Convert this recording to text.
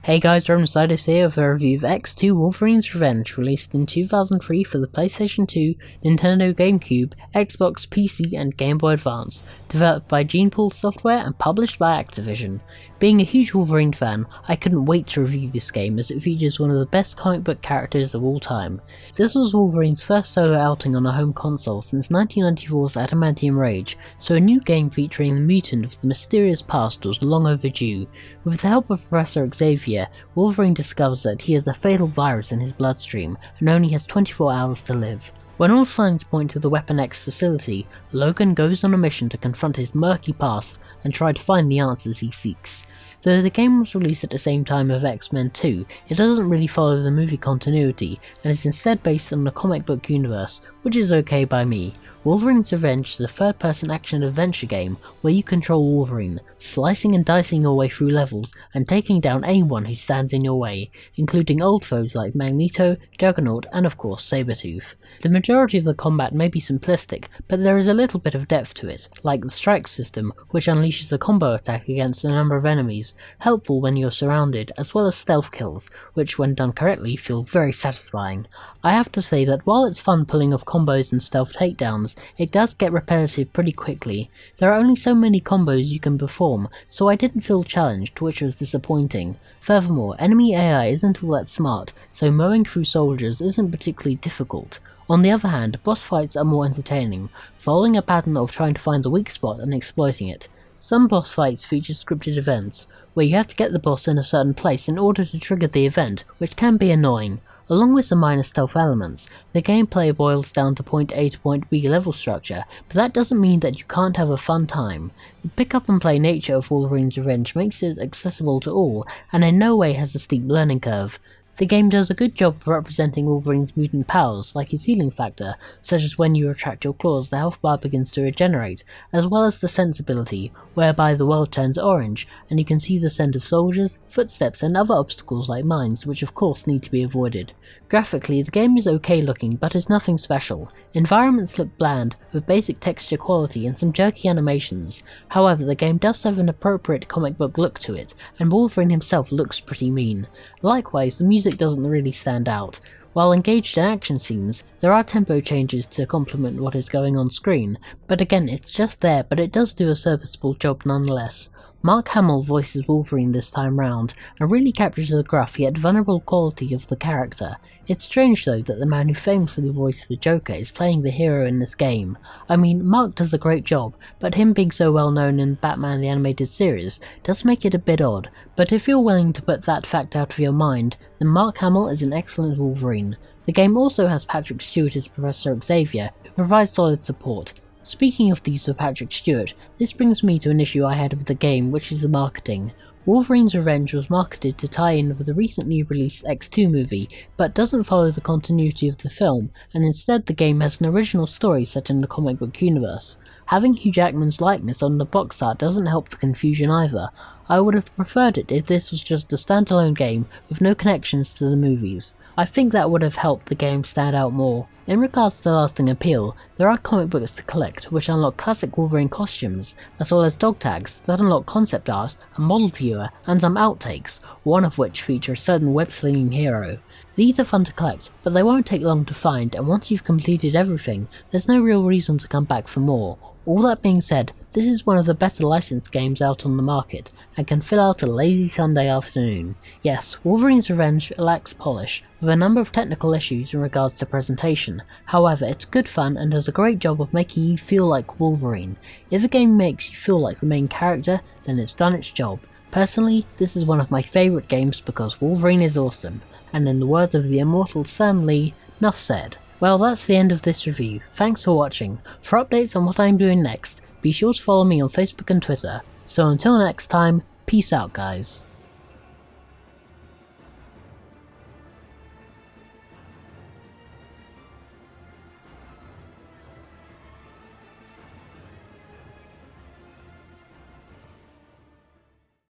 Hey guys, Reviewz here with a review of X2 Wolverine's Revenge, released in 2003 for the PlayStation 2, Nintendo GameCube, Xbox, PC and Gameboy Advance, developed by GenePool Software and published by Activision. Being a huge Wolverine fan, I couldn't wait to review this game as it features one of the best comic book characters of all time. This was Wolverine's first solo outing on a home console since 1994's Adamantium Rage, so a new game featuring the mutant of the mysterious past was long overdue. With the help of Professor Xavier, Wolverine discovers that he has a fatal virus in his bloodstream and only has 24 hours to live. When all signs point to the Weapon X facility, Logan goes on a mission to confront his murky past and try to find the answers he seeks. Though the game was released at the same time as X-Men 2, it doesn't really follow the movie continuity and is instead based on the comic book universe, which is okay by me. Wolverine's Revenge is a third-person action-adventure game where you control Wolverine, slicing and dicing your way through levels and taking down anyone who stands in your way, including old foes like Magneto, Juggernaut and of course Sabretooth. The majority of the combat may be simplistic, but there is a little bit of depth to it, like the strike system, which unleashes a combo attack against a number of enemies, helpful when you're surrounded, as well as stealth kills, which when done correctly feel very satisfying. I have to say that while it's fun pulling off combos and stealth takedowns, it does get repetitive pretty quickly. There are only so many combos you can perform, so I didn't feel challenged, which was disappointing. Furthermore, enemy AI isn't all that smart, so mowing through soldiers isn't particularly difficult. On the other hand, boss fights are more entertaining, following a pattern of trying to find the weak spot and exploiting it. Some boss fights feature scripted events, where you have to get the boss in a certain place in order to trigger the event, which can be annoying. Along with some minor stealth elements, the gameplay boils down to point A to point B level structure, but that doesn't mean that you can't have a fun time. The pick up and play nature of Wolverine's Revenge makes it accessible to all, and in no way has a steep learning curve. The game does a good job of representing Wolverine's mutant powers, like his healing factor, such as when you retract your claws the health bar begins to regenerate, as well as the sense ability, whereby the world turns orange, and you can see the scent of soldiers, footsteps and other obstacles like mines, which of course need to be avoided. Graphically, the game is okay looking, but is nothing special. Environments look bland, with basic texture quality and some jerky animations. However, the game does have an appropriate comic book look to it, and Wolverine himself looks pretty mean. Likewise, the music doesn't really stand out. While engaged in action scenes, there are tempo changes to complement what is going on screen, but again it's just there, but it does do a serviceable job nonetheless. Mark Hamill voices Wolverine this time round, and really captures the gruff yet vulnerable quality of the character. It's strange though that the man who famously voiced the Joker is playing the hero in this game. I mean, Mark does a great job, but him being so well known in Batman the Animated Series does make it a bit odd, but if you're willing to put that fact out of your mind, then Mark Hamill is an excellent Wolverine. The game also has Patrick Stewart as Professor Xavier, who provides solid support. Speaking of the use of Patrick Stewart, this brings me to an issue I had with the game, which is the marketing. Wolverine's Revenge was marketed to tie in with the recently released X2 movie, but doesn't follow the continuity of the film, and instead the game has an original story set in the comic book universe. Having Hugh Jackman's likeness on the box art doesn't help the confusion either. I would have preferred it if this was just a standalone game with no connections to the movies. I think that would have helped the game stand out more. In regards to lasting appeal, there are comic books to collect which unlock classic Wolverine costumes, as well as dog tags that unlock concept art, a model viewer, and some outtakes, one of which feature a certain web-slinging hero. These are fun to collect, but they won't take long to find, and once you've completed everything, there's no real reason to come back for more. All that being said, this is one of the better licensed games out on the market, and can fill out a lazy Sunday afternoon. Yes, Wolverine's Revenge lacks polish, with a number of technical issues in regards to presentation. However, it's good fun and does a great job of making you feel like Wolverine. If a game makes you feel like the main character, then it's done its job. Personally, this is one of my favourite games because Wolverine is awesome, and in the words of the immortal Sam Lee, "Nuff said." Well, that's the end of this review. Thanks for watching. For updates on what I'm doing next, be sure to follow me on Facebook and Twitter. So until next time, peace out guys.